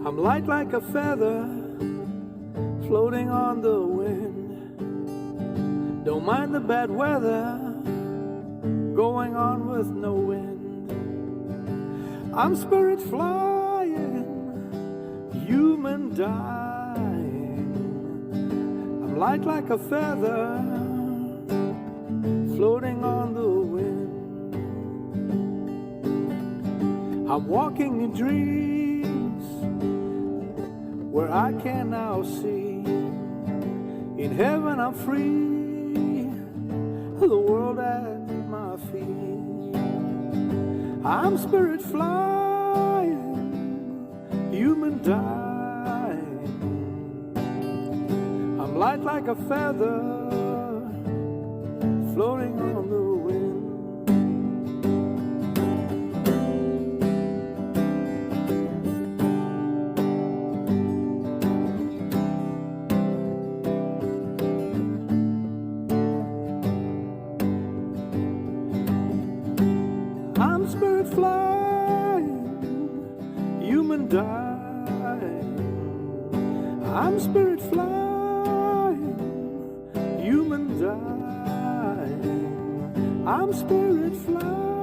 I'm light like a feather floating on the wind. Don't mind the bad weather going on with no wind. I'm spirit flying, human dying. I'm light like a feather floating on the wind. I'm walking in dreams where I can now see. In heaven I'm free, the world at my feet. I'm spirit flying, human dying. I'm light like a feather floating on the wind. I'm spirit flying, human dying. I'm spirit flying, human dying. I'm spirit flying.